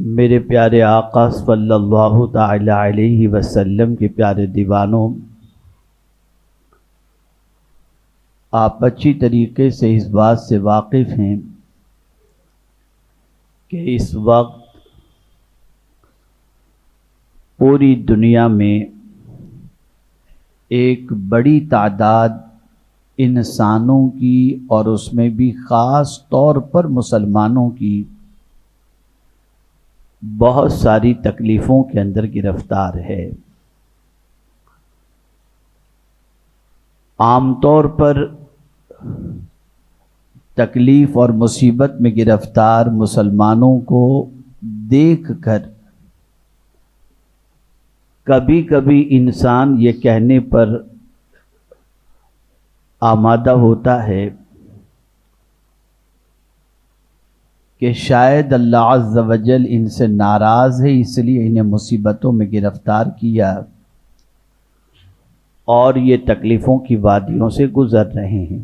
میرے پیارے آقا صلی اللہ تعالی علیہ وسلم کے پیارے دیوانوں، آپ اچھی طریقے سے اس بات سے واقف ہیں کہ اس وقت پوری دنیا میں ایک بڑی تعداد انسانوں کی اور اس میں بھی خاص طور پر مسلمانوں کی بہت ساری تکلیفوں کے اندر گرفتار ہے۔ عام طور پر تکلیف اور مصیبت میں گرفتار مسلمانوں کو دیکھ کر کبھی کبھی انسان یہ کہنے پر آمادہ ہوتا ہے کہ شاید اللہ عز و جل ان سے ناراض ہے، اس لیے انہیں مصیبتوں میں گرفتار کیا اور یہ تکلیفوں کی وادیوں سے گزر رہے ہیں۔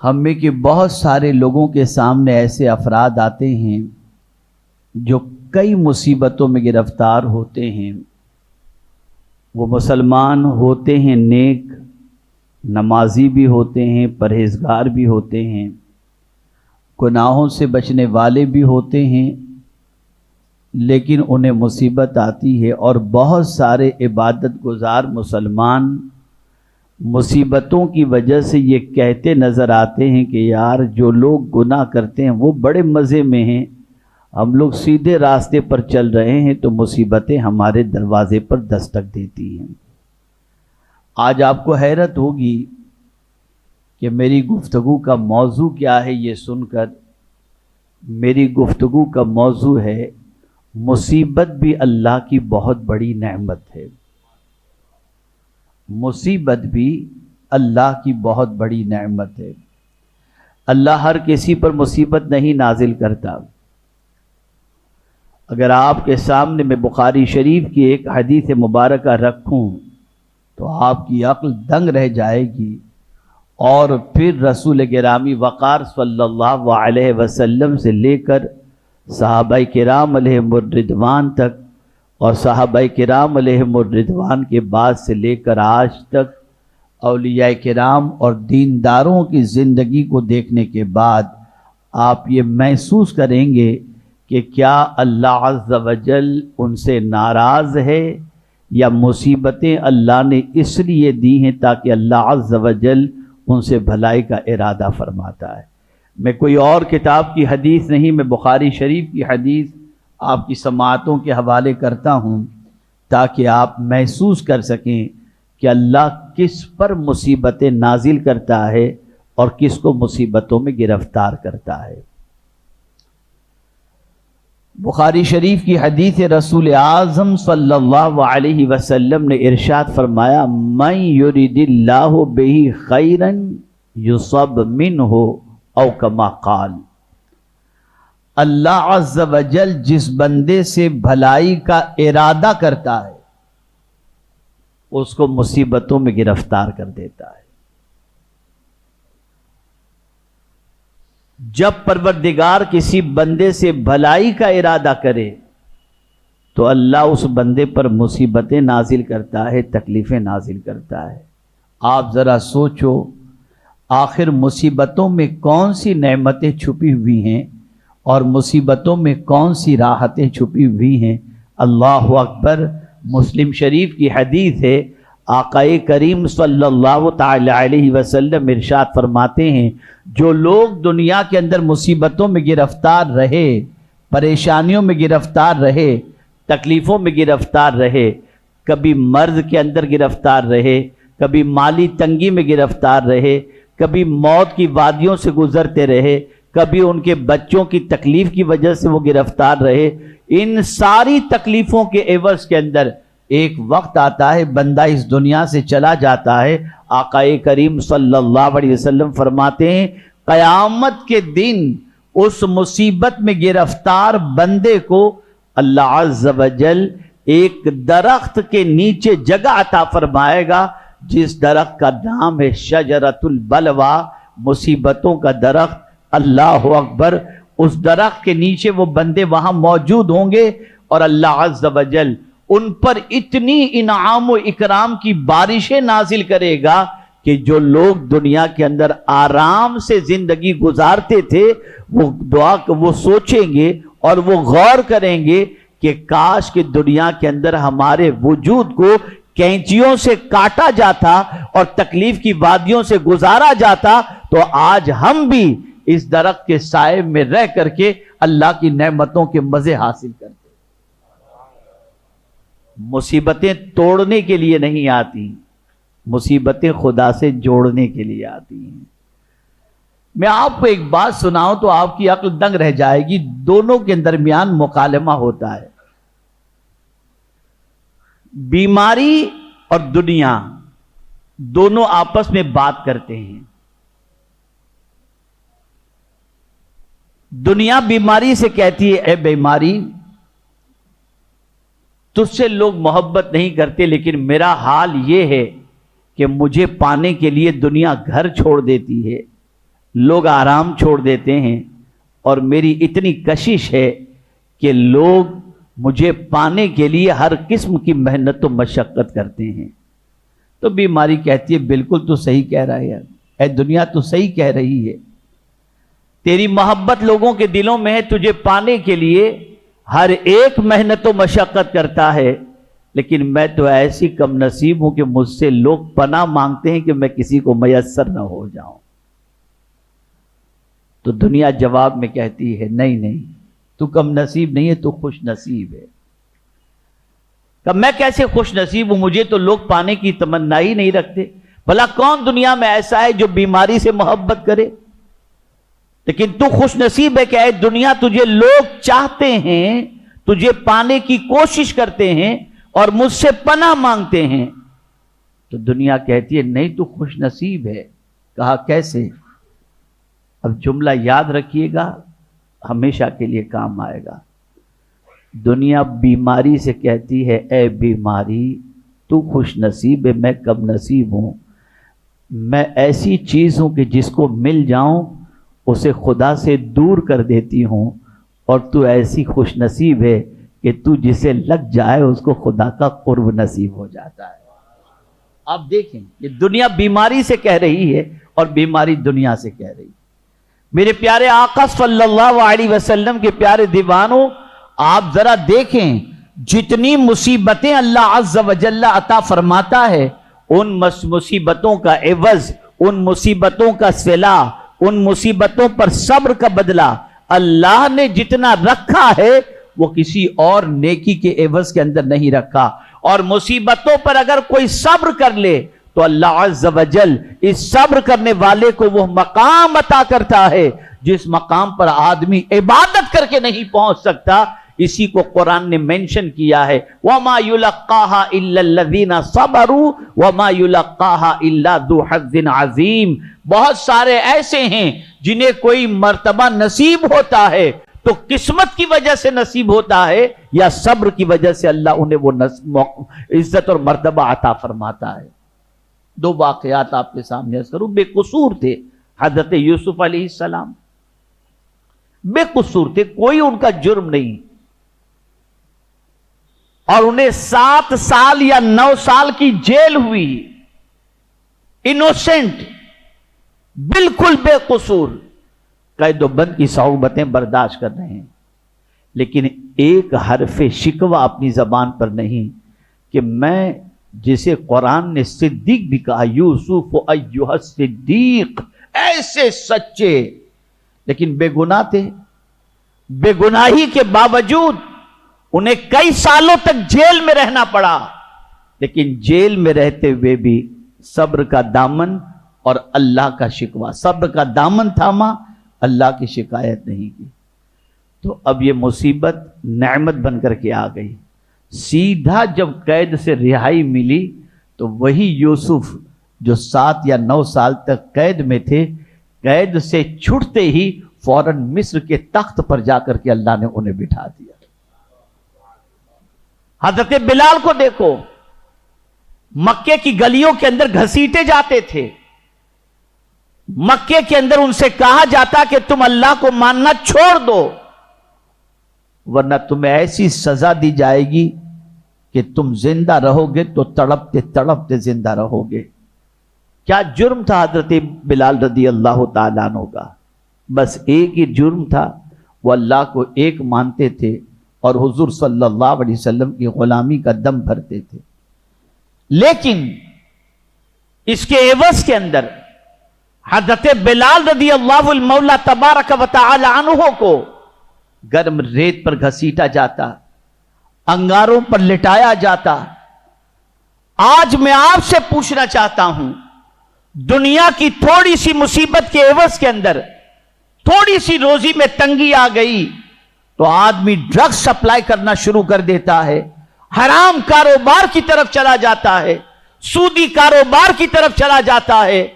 ہم میں کہ بہت سارے لوگوں کے سامنے ایسے افراد آتے ہیں جو کئی مصیبتوں میں گرفتار ہوتے ہیں۔ وہ مسلمان ہوتے ہیں، نیک نمازی بھی ہوتے ہیں، پرہیزگار بھی ہوتے ہیں، گناہوں سے بچنے والے بھی ہوتے ہیں، لیکن انہیں مصیبت آتی ہے۔ اور بہت سارے عبادت گزار مسلمان مصیبتوں کی وجہ سے یہ کہتے نظر آتے ہیں کہ یار جو لوگ گناہ کرتے ہیں وہ بڑے مزے میں ہیں، ہم لوگ سیدھے راستے پر چل رہے ہیں تو مصیبتیں ہمارے دروازے پر دستک دیتی ہیں۔ آج آپ کو حیرت ہوگی کہ میری گفتگو کا موضوع کیا ہے۔ یہ سن کر میری گفتگو کا موضوع ہے مصیبت بھی اللہ کی بہت بڑی نعمت ہے۔ مصیبت بھی اللہ کی بہت بڑی نعمت ہے۔ اللہ ہر کسی پر مصیبت نہیں نازل کرتا۔ اگر آپ کے سامنے میں بخاری شریف کی ایک حدیث مبارکہ رکھوں تو آپ کی عقل دنگ رہ جائے گی، اور پھر رسول گرامی وقار صلی اللہ علیہ وسلم سے لے کر صحابہ کرام علیہم الرضوان تک، اور صحابہ کرام علیہم الرضوان کے بعد سے لے کر آج تک اولیاء کرام اور دینداروں کی زندگی کو دیکھنے کے بعد آپ یہ محسوس کریں گے کہ کیا اللہ عز و جل ان سے ناراض ہے، یا مصیبتیں اللہ نے اس لیے دی ہیں تاکہ اللہ عز و جل ان سے بھلائی کا ارادہ فرماتا ہے۔ میں کوئی اور کتاب کی حدیث نہیں، میں بخاری شریف کی حدیث آپ کی سماعتوں کے حوالے کرتا ہوں تاکہ آپ محسوس کر سکیں کہ اللہ کس پر مصیبتیں نازل کرتا ہے اور کس کو مصیبتوں میں گرفتار کرتا ہے۔ بخاری شریف کی حدیث رسول اعظم صلی اللہ علیہ وسلم نے ارشاد فرمایا، من یرید اللہ بہ خیرا یصب منہ او کما قال، اللہ عز و جل جس بندے سے بھلائی کا ارادہ کرتا ہے اس کو مصیبتوں میں گرفتار کر دیتا ہے۔ جب پروردگار کسی بندے سے بھلائی کا ارادہ کرے تو اللہ اس بندے پر مصیبتیں نازل کرتا ہے، تکلیفیں نازل کرتا ہے۔ آپ ذرا سوچو، آخر مصیبتوں میں کون سی نعمتیں چھپی ہوئی ہیں اور مصیبتوں میں کون سی راحتیں چھپی ہوئی ہیں۔ اللہ اکبر۔ مسلم شریف کی حدیث ہے، آقا کریم صلی اللہ تعالی علیہ وسلم ارشاد فرماتے ہیں، جو لوگ دنیا کے اندر مصیبتوں میں گرفتار رہے، پریشانیوں میں گرفتار رہے، تکلیفوں میں گرفتار رہے، کبھی مرض کے اندر گرفتار رہے، کبھی مالی تنگی میں گرفتار رہے، کبھی موت کی وادیوں سے گزرتے رہے، کبھی ان کے بچوں کی تکلیف کی وجہ سے وہ گرفتار رہے، ان ساری تکلیفوں کے عوض کے اندر ایک وقت آتا ہے بندہ اس دنیا سے چلا جاتا ہے۔ آقا کریم صلی اللہ علیہ وسلم فرماتے ہیں، قیامت کے دن اس مصیبت میں گرفتار بندے کو اللہ عز و جل ایک درخت کے نیچے جگہ عطا فرمائے گا، جس درخت کا نام ہے شجرۃ البلوہ، مصیبتوں کا درخت۔ اللہ اکبر۔ اس درخت کے نیچے وہ بندے وہاں موجود ہوں گے اور اللہ عز و جل ان پر اتنی انعام و اکرام کی بارشیں نازل کرے گا کہ جو لوگ دنیا کے اندر آرام سے زندگی گزارتے تھے وہ سوچیں گے اور وہ غور کریں گے کہ کاش کہ دنیا کے اندر ہمارے وجود کو کینچیوں سے کاٹا جاتا اور تکلیف کی وادیوں سے گزارا جاتا تو آج ہم بھی اس درخت کے سائے میں رہ کر کے اللہ کی نعمتوں کے مزے حاصل کرتے۔ مصیبتیں توڑنے کے لیے نہیں آتی، مصیبتیں خدا سے جوڑنے کے لیے آتی ہیں۔ میں آپ کو ایک بات سناؤں تو آپ کی عقل دنگ رہ جائے گی، دونوں کے درمیان مکالمہ ہوتا ہے۔ بیماری اور دنیا دونوں آپس میں بات کرتے ہیں۔ دنیا بیماری سے کہتی ہے، اے بیماری تجھ سے لوگ محبت نہیں کرتے، لیکن میرا حال یہ ہے کہ مجھے پانے کے لیے دنیا گھر چھوڑ دیتی ہے، لوگ آرام چھوڑ دیتے ہیں، اور میری اتنی کشش ہے کہ لوگ مجھے پانے کے لیے ہر قسم کی محنت و مشقت کرتے ہیں۔ تو بیماری کہتی ہے بالکل تو صحیح کہہ رہا ہے، اے دنیا تو صحیح کہہ رہی ہے، تیری محبت لوگوں کے دلوں میں ہے، تجھے پانے کے لیے ہر ایک محنت و مشقت کرتا ہے، لیکن میں تو ایسی کم نصیب ہوں کہ مجھ سے لوگ پناہ مانگتے ہیں کہ میں کسی کو میسر نہ ہو جاؤں۔ تو دنیا جواب میں کہتی ہے نہیں نہیں، تو کم نصیب نہیں ہے، تو خوش نصیب ہے۔ کہ میں کیسے خوش نصیب ہوں، مجھے تو لوگ پانے کی تمنا ہی نہیں رکھتے، بھلا کون دنیا میں ایسا ہے جو بیماری سے محبت کرے؟ لیکن تو خوش نصیب ہے کہ اے دنیا تجھے لوگ چاہتے ہیں، تجھے پانے کی کوشش کرتے ہیں اور مجھ سے پناہ مانگتے ہیں۔ تو دنیا کہتی ہے نہیں تو خوش نصیب ہے۔ کہا کیسے؟ اب جملہ یاد رکھیے گا، ہمیشہ کے لیے کام آئے گا۔ دنیا بیماری سے کہتی ہے اے بیماری تو خوش نصیب ہے، میں کم نصیب ہوں، میں ایسی چیز ہوں کہ جس کو مل جاؤں اسے خدا سے دور کر دیتی ہوں، اور تو ایسی خوش نصیب ہے کہ تو جسے لگ جائے اس کو خدا کا قرب نصیب ہو جاتا ہے۔ آپ دیکھیں یہ دنیا بیماری سے کہہ رہی ہے اور بیماری دنیا سے کہہ رہی ہے۔ میرے پیارے آقا صلی اللہ علیہ وسلم کے پیارے دیوانوں، آپ ذرا دیکھیں جتنی مصیبتیں اللہ عز و جل عطا فرماتا ہے، ان مصیبتوں کا عوض، ان مصیبتوں کا صلہ، ان مصیبتوں پر صبر کا بدلہ اللہ نے جتنا رکھا ہے وہ کسی اور نیکی کے عوض کے اندر نہیں رکھا۔ اور مصیبتوں پر اگر کوئی صبر کر لے تو اللہ عز و جل اس صبر کرنے والے کو وہ مقام عطا کرتا ہے جس مقام پر آدمی عبادت کر کے نہیں پہنچ سکتا۔ اسی کو قرآن نے مینشن کیا ہے، وَمَا يُلَقَّاهَا إِلَّا الَّذِينَ صَبَرُوا وَمَا يُلَقَّاهَا إِلَّا ذُو حَظٍّ عَظِيمٍ۔ بہت سارے ایسے ہیں جنہیں کوئی مرتبہ نصیب ہوتا ہے تو قسمت کی وجہ سے نصیب ہوتا ہے، یا صبر کی وجہ سے اللہ انہیں وہ عزت اور مرتبہ عطا فرماتا ہے۔ دو واقعات آپ کے سامنے عرض کروں۔ بے قصور تھے حضرت یوسف علیہ السلام، بے قصور تھے، کوئی ان کا جرم نہیں، اور انہیں 7 سال یا 9 سال کی جیل ہوئی، انوسنٹ، بالکل بے قصور، قید و بند کی صعوبتیں برداشت کر رہے ہیں، لیکن ایک حرف شکوہ اپنی زبان پر نہیں کہ میں، جسے قرآن نے صدیق بھی کہا، یوسف ایھا الصدیق، ایسے سچے، لیکن بے گناہ تھے، بے گناہی کے باوجود انہیں کئی سالوں تک جیل میں رہنا پڑا، لیکن جیل میں رہتے ہوئے بھی صبر کا دامن اور اللہ کا شکوہ، صبر کا دامن تھاما، اللہ کی شکایت نہیں کی۔ تو اب یہ مصیبت نعمت بن کر کے آ گئی۔ سیدھا جب قید سے رہائی ملی تو وہی یوسف جو 7 یا 9 سال تک قید میں تھے، قید سے چھٹتے ہی فوراً مصر کے تخت پر جا کر کے اللہ نے انہیں بٹھا دیا۔ حضرت بلال کو دیکھو، مکے کی گلیوں کے اندر گھسیٹے جاتے تھے، مکے کے اندر ان سے کہا جاتا کہ تم اللہ کو ماننا چھوڑ دو ورنہ تمہیں ایسی سزا دی جائے گی کہ تم زندہ رہو گے تو تڑپتے تڑپتے زندہ رہو گے۔ کیا جرم تھا حضرت بلال رضی اللہ تعالیٰ عنہ کا؟ بس ایک ہی جرم تھا، وہ اللہ کو ایک مانتے تھے اور حضور صلی اللہ علیہ وسلم کی غلامی کا دم بھرتے تھے۔ لیکن اس کے عوض کے اندر حضرت بلال رضی اللہ المولا تبارک و تعالی عنہ کو گرم ریت پر گھسیٹا جاتا، انگاروں پر لٹایا جاتا۔ آج میں آپ سے پوچھنا چاہتا ہوں، دنیا کی تھوڑی سی مصیبت کے عوض کے اندر تھوڑی سی روزی میں تنگی آ گئی تو آدمی ڈرگ سپلائی کرنا شروع کر دیتا ہے، حرام کاروبار کی طرف چلا جاتا ہے، سودی کاروبار کی طرف چلا جاتا ہے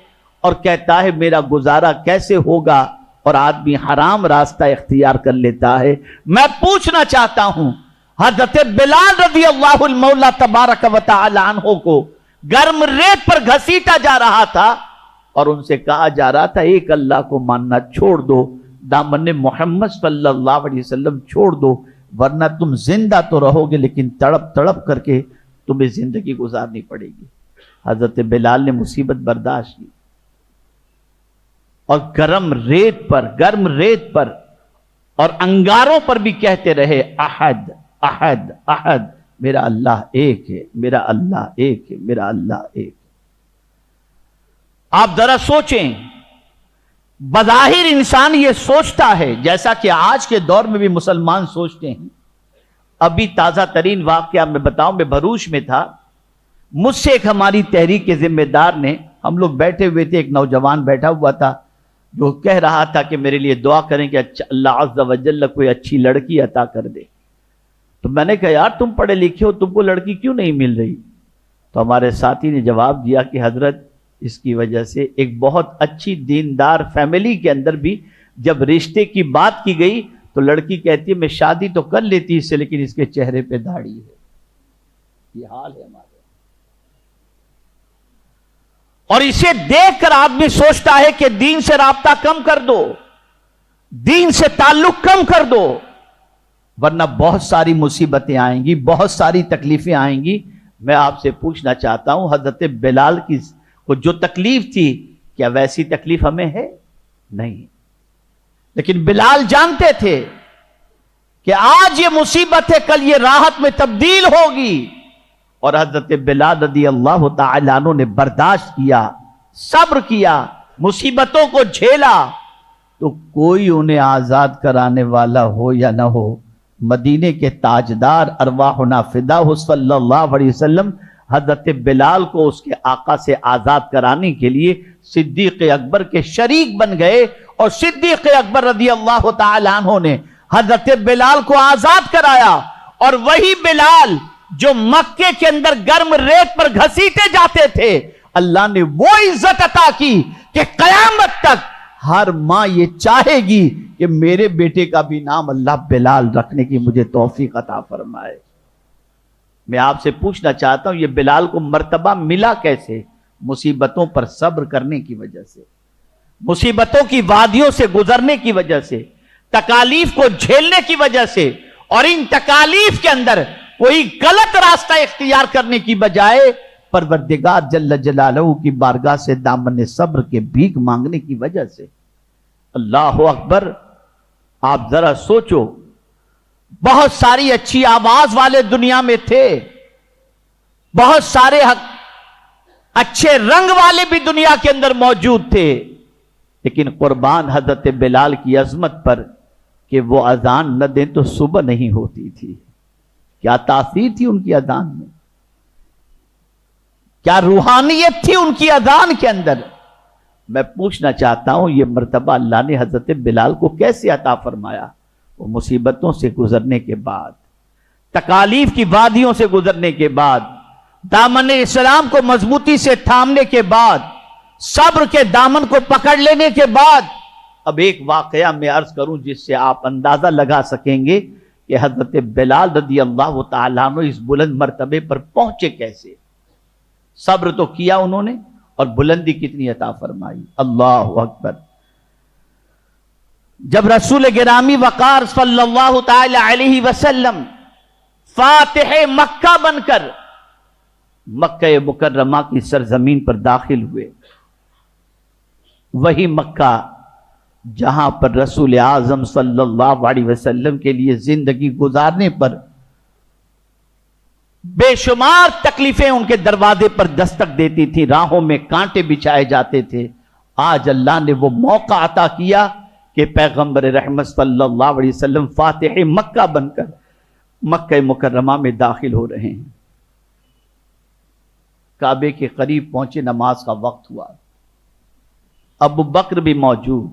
اور کہتا ہے میرا گزارا کیسے ہوگا، اور آدمی حرام راستہ اختیار کر لیتا ہے۔ میں پوچھنا چاہتا ہوں، حضرت بلال رضی اللہ المولا تبارک و تعالی عنہ کو گرم ریت پر گھسیٹا جا رہا تھا اور ان سے کہا جا رہا تھا ایک اللہ کو ماننا چھوڑ دو، دامن محمد صلی اللہ علیہ وسلم چھوڑ دو ورنہ تم زندہ تو رہو گے لیکن تڑپ تڑپ کر کے تمہیں زندگی گزارنی پڑے گی۔ حضرت بلال نے مصیبت برداشت کی اور گرم ریت پر اور انگاروں پر بھی کہتے رہے احد احد احد، میرا اللہ ایک ہے، میرا اللہ ایک ہے، میرا اللہ ایک۔ آپ ذرا سوچیں، بظاہر انسان یہ سوچتا ہے جیسا کہ آج کے دور میں بھی مسلمان سوچتے ہیں۔ ابھی تازہ ترین واقعہ میں بتاؤں، میں بھروچ میں تھا، مجھ سے ایک ہماری تحریک کے ذمہ دار نے، ہم لوگ بیٹھے ہوئے تھے، ایک نوجوان بیٹھا ہوا تھا جو کہہ رہا تھا کہ میرے لیے دعا کریں کہ اللہ عز و جل کوئی اچھی لڑکی عطا کر دے۔ تو میں نے کہا یار تم پڑھے لکھے ہو، تم کو لڑکی کیوں نہیں مل رہی؟ تو ہمارے ساتھی نے جواب دیا کہ حضرت اس کی وجہ سے ایک بہت اچھی دیندار فیملی کے اندر بھی جب رشتے کی بات کی گئی تو لڑکی کہتی ہے میں شادی تو کر لیتی اس سے لیکن اس کے چہرے پہ داڑھی ہے۔ یہ حال ہے ہمارے، اور اسے دیکھ کر آدمی سوچتا ہے کہ دین سے رابطہ کم کر دو، دین سے تعلق کم کر دو ورنہ بہت ساری مصیبتیں آئیں گی، بہت ساری تکلیفیں آئیں گی۔ میں آپ سے پوچھنا چاہتا ہوں حضرت بلال کی کو جو تکلیف تھی کیا ویسی تکلیف ہمیں ہے؟ نہیں، لیکن بلال جانتے تھے کہ آج یہ مصیبت ہے کل یہ راحت میں تبدیل ہوگی، اور حضرت بلال رضی اللہ تعالیٰ عنہ نے برداشت کیا، صبر کیا، مصیبتوں کو جھیلا۔ تو کوئی انہیں آزاد کرانے والا ہو یا نہ ہو، مدینے کے تاجدار ارواحنا فدا ہو صلی اللہ علیہ وسلم حضرت بلال کو اس کے آقا سے آزاد کرانے کے لیے صدیق اکبر کے شریک بن گئے، اور صدیق اکبر رضی اللہ تعالیٰ عنہ نے حضرت بلال کو آزاد کرایا۔ اور وہی بلال جو مکے کے اندر گرم ریت پر گھسیٹے جاتے تھے، اللہ نے وہ عزت عطا کی کہ قیامت تک ہر ماں یہ چاہے گی کہ میرے بیٹے کا بھی نام اللہ بلال رکھنے کی مجھے توفیق عطا فرمائے۔ میں آپ سے پوچھنا چاہتا ہوں یہ بلال کو مرتبہ ملا کیسے؟ مصیبتوں پر صبر کرنے کی وجہ سے، مصیبتوں کی وادیوں سے گزرنے کی وجہ سے، تکالیف کو جھیلنے کی وجہ سے، اور ان تکالیف کے اندر کوئی غلط راستہ اختیار کرنے کی بجائے پروردگار جل جلالہ کی بارگاہ سے دامن صبر کے بھیک مانگنے کی وجہ سے۔ اللہ اکبر! آپ ذرا سوچو، بہت ساری اچھی آواز والے دنیا میں تھے، بہت سارے اچھے رنگ والے بھی دنیا کے اندر موجود تھے، لیکن قربان حضرت بلال کی عظمت پر کہ وہ اذان نہ دیں تو صبح نہیں ہوتی تھی۔ کیا تاثیر تھی ان کی اذان میں، کیا روحانیت تھی ان کی اذان کے اندر۔ میں پوچھنا چاہتا ہوں یہ مرتبہ اللہ نے حضرت بلال کو کیسے عطا فرمایا؟ وہ مصیبتوں سے گزرنے کے بعد، تکالیف کی وادیوں سے گزرنے کے بعد، دامن اسلام کو مضبوطی سے تھامنے کے بعد، صبر کے دامن کو پکڑ لینے کے بعد۔ اب ایک واقعہ میں عرض کروں جس سے آپ اندازہ لگا سکیں گے کہ حضرت بلال رضی اللہ تعالیٰ عنہ اس بلند مرتبے پر پہنچے کیسے۔ صبر تو کیا انہوں نے اور بلندی کتنی عطا فرمائی. اللہ اکبر. جب رسول گرامی وقار صلی اللہ تعالی علیہ وسلم فاتح مکہ بن کر مکہ مکرمہ کی سرزمین پر داخل ہوئے، وہی مکہ جہاں پر رسول اعظم صلی اللہ علیہ وسلم کے لیے زندگی گزارنے پر بے شمار تکلیفیں ان کے دروازے پر دستک دیتی تھی، راہوں میں کانٹے بچھائے جاتے تھے. آج اللہ نے وہ موقع عطا کیا کہ پیغمبر رحمت صلی اللہ علیہ وسلم فاتح مکہ بن کر مکہ مکرمہ میں داخل ہو رہے ہیں. کعبے کے قریب پہنچے، نماز کا وقت ہوا. ابو بکر بھی موجود،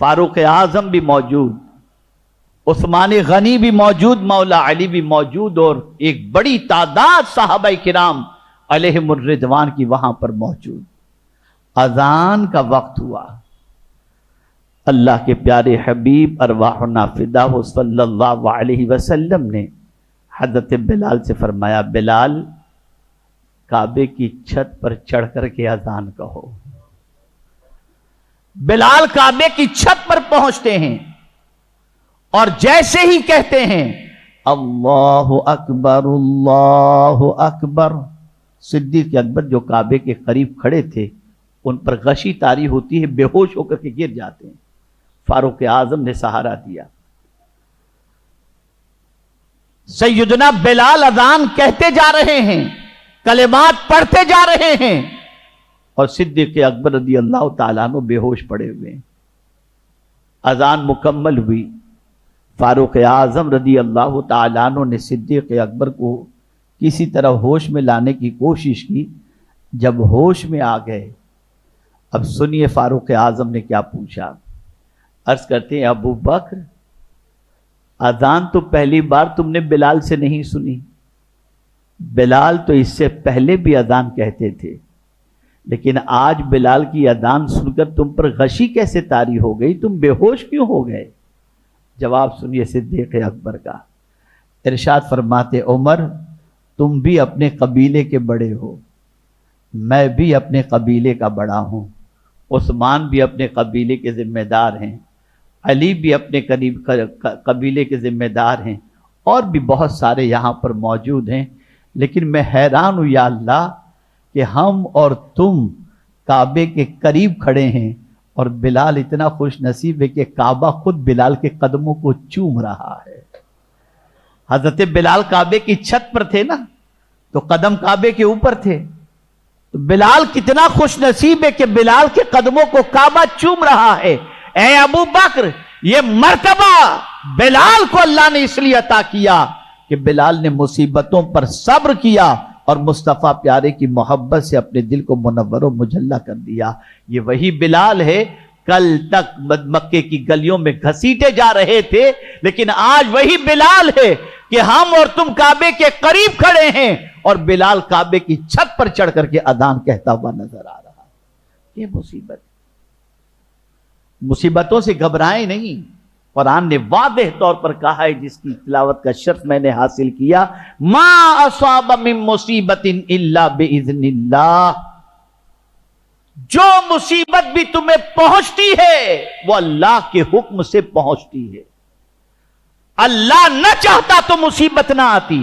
فاروق اعظم بھی موجود، عثمان غنی بھی موجود، مولا علی بھی موجود، اور ایک بڑی تعداد صحابہ کرام علیہم الرضوان کی وہاں پر موجود. اذان کا وقت ہوا. اللہ کے پیارے حبیب ارواحنا فداہ صلی اللہ علیہ وسلم نے حضرت بلال سے فرمایا، بلال کعبے کی چھت پر چڑھ کر کے اذان کہو. بلال کعبے کی چھت پر پہنچتے ہیں اور جیسے ہی کہتے ہیں اللہ اکبر اللہ اکبر، صدیق اکبر جو کعبے کے قریب کھڑے تھے ان پر غشی طاری ہوتی ہے، بے ہوش ہو کر کے گر جاتے ہیں. فاروق اعظم نے سہارا دیا. سیدنا بلال اذان کہتے جا رہے ہیں، کلمات پڑھتے جا رہے ہیں، اور صدیق اکبر رضی اللہ تعالیٰ عنہ بے ہوش پڑے ہوئے ہیں. اذان مکمل ہوئی. فاروق اعظم رضی اللہ تعالیٰ عنہ نے صدیق اکبر کو کسی طرح ہوش میں لانے کی کوشش کی. جب ہوش میں آ گئے، اب سنیے فاروق اعظم نے کیا پوچھا. عرض کرتے ہیں ابو بکر، اذان تو پہلی بار تم نے بلال سے نہیں سنی، بلال تو اس سے پہلے بھی اذان کہتے تھے، لیکن آج بلال کی اذان سن کر تم پر غشی کیسے طاری ہو گئی، تم بے ہوش کیوں ہو گئے؟ جواب سنیے صدیق اکبر کا. ارشاد فرماتے، عمر تم بھی اپنے قبیلے کے بڑے ہو، میں بھی اپنے قبیلے کا بڑا ہوں، عثمان بھی اپنے قبیلے کے ذمہ دار ہیں، علی بھی اپنے قبیلے کے ذمہ دار ہیں، اور بھی بہت سارے یہاں پر موجود ہیں، لیکن میں حیران ہوں یا اللہ کہ ہم اور تم کعبے کے قریب کھڑے ہیں اور بلال اتنا خوش نصیب ہے کہ کعبہ خود بلال کے قدموں کو چوم رہا ہے. حضرت بلال کعبے کی چھت پر تھے نا، تو قدم کعبے کے اوپر تھے. تو بلال کتنا خوش نصیب ہے کہ بلال کے قدموں کو کعبہ چوم رہا ہے. اے ابو بکر، یہ مرتبہ بلال کو اللہ نے اس لیے عطا کیا کہ بلال نے مصیبتوں پر صبر کیا اور مصطفیٰ پیارے کی محبت سے اپنے دل کو منور و مجلہ کر دیا. یہ وہی بلال ہے کل تک مکے کی گلیوں میں گھسیٹے جا رہے تھے، لیکن آج وہی بلال ہے کہ ہم اور تم کعبے کے قریب کھڑے ہیں اور بلال کعبے کی چھت پر چڑھ کر کے اذان کہتا ہوا نظر آ رہا ہے. یہ مصیبتوں سے گھبرائیں نہیں. قرآن نے واضح طور پر کہا ہے، جس کی تلاوت کا شرف میں نے حاصل کیا، ما اصاب من مصیبت الا باذن اللہ. جو مصیبت بھی تمہیں پہنچتی ہے وہ اللہ کے حکم سے پہنچتی ہے. اللہ نہ چاہتا تو مصیبت نہ آتی،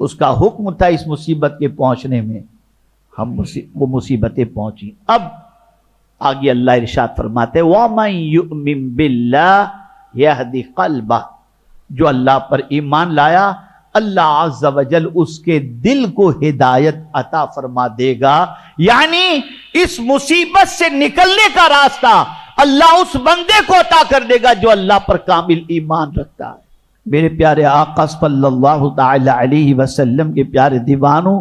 اس کا حکم تھا اس مصیبت کے پہنچنے میں، وہ مصیبتیں پہنچی. اب آگے اللہ ارشاد فرماتے وَمَن يُؤْمِن بِاللَّهِ يَهْدِ قَلْبَهُ، جو اللہ پر ایمان لایا اللہ عز و جل اس کے دل کو ہدایت عطا فرما دے گا. یعنی اس مصیبت سے نکلنے کا راستہ اللہ اس بندے کو عطا کر دے گا جو اللہ پر کامل ایمان رکھتا ہے. میرے پیارے آقا صلی اللہ تعالی علیہ وسلم کے پیارے دیوانوں،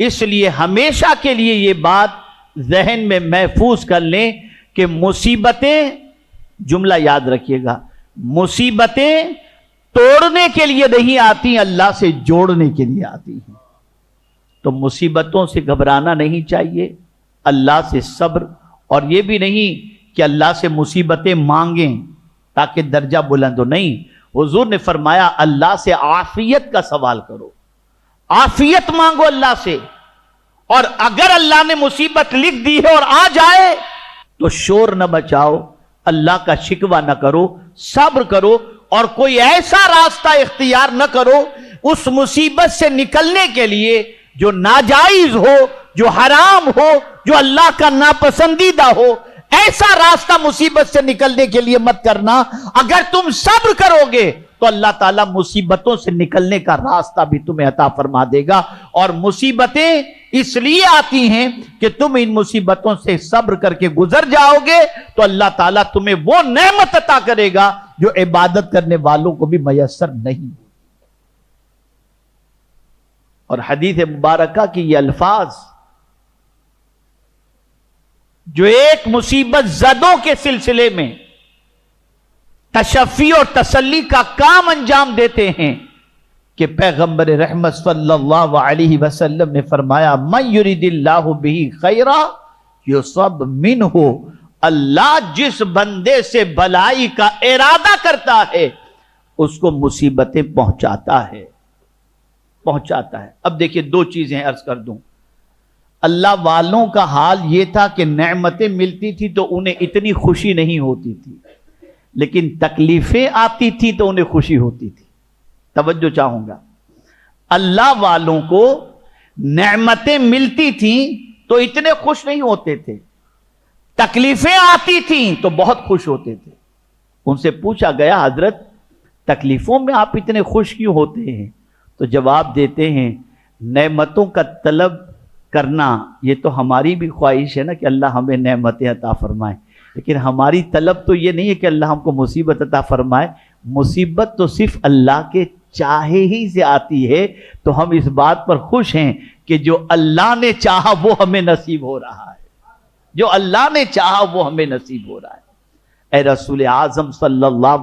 اس لیے ہمیشہ کے لیے یہ بات ذہن میں محفوظ کر لیں کہ مصیبتیں، جملہ یاد رکھیے گا، مصیبتیں توڑنے کے لیے نہیں آتی، اللہ سے جوڑنے کے لیے آتی ہیں. تو مصیبتوں سے گھبرانا نہیں چاہیے، اللہ سے صبر، اور یہ بھی نہیں کہ اللہ سے مصیبتیں مانگیں تاکہ درجہ بلند ہو. نہیں، حضور نے فرمایا اللہ سے عافیت کا سوال کرو، عافیت مانگو اللہ سے. اور اگر اللہ نے مصیبت لکھ دی ہے اور آ جائے تو شور نہ مچاؤ، اللہ کا شکوہ نہ کرو، صبر کرو، اور کوئی ایسا راستہ اختیار نہ کرو اس مصیبت سے نکلنے کے لیے جو ناجائز ہو، جو حرام ہو، جو اللہ کا ناپسندیدہ ہو۔ ایسا راستہ مصیبت سے نکلنے کے لیے مت کرنا۔ اگر تم صبر کرو گے تو اللہ تعالیٰ مصیبتوں سے نکلنے کا راستہ بھی تمہیں عطا فرما دے گا۔ اور مصیبتیں اس لیے آتی ہیں کہ تم ان مصیبتوں سے صبر کر کے گزر جاؤ گے تو اللہ تعالیٰ تمہیں وہ نعمت عطا کرے گا جو عبادت کرنے والوں کو بھی میسر نہیں۔ اور حدیث مبارکہ کی یہ الفاظ جو ایک مصیبت زدوں کے سلسلے میں تشفی اور تسلی کا کام انجام دیتے ہیں کہ پیغمبر رحمت صلی اللہ علیہ وسلم نے فرمایا من یرید اللہ بہ خیرا یصب منہ، اللہ جس بندے سے بھلائی کا ارادہ کرتا ہے اس کو مصیبتیں پہنچاتا ہے۔ اب دیکھیے دو چیزیں عرض کر دوں۔ اللہ والوں کا حال یہ تھا کہ نعمتیں ملتی تھی تو انہیں اتنی خوشی نہیں ہوتی تھی، لیکن تکلیفیں آتی تھی تو انہیں خوشی ہوتی تھی۔ توجہ چاہوں گا، اللہ والوں کو نعمتیں ملتی تھیں تو اتنے خوش نہیں ہوتے تھے، تکلیفیں آتی تھیں تو بہت خوش ہوتے تھے۔ ان سے پوچھا گیا حضرت تکلیفوں میں آپ اتنے خوش کیوں ہوتے ہیں؟ تو جواب دیتے ہیں نعمتوں کا طلب کرنا یہ تو ہماری بھی خواہش ہے نا کہ اللہ ہمیں نعمتیں عطا فرمائے، لیکن ہماری طلب تو یہ نہیں ہے کہ اللہ ہم کو مصیبت عطا فرمائے۔ مصیبت تو صرف اللہ کے چاہے ہی سے آتی ہے، تو ہم اس بات پر خوش ہیں کہ جو اللہ نے چاہا وہ ہمیں نصیب ہو رہا ہے، جو اللہ نے چاہا وہ ہمیں نصیب ہو رہا ہے۔ اے رسول اعظم صلی اللہ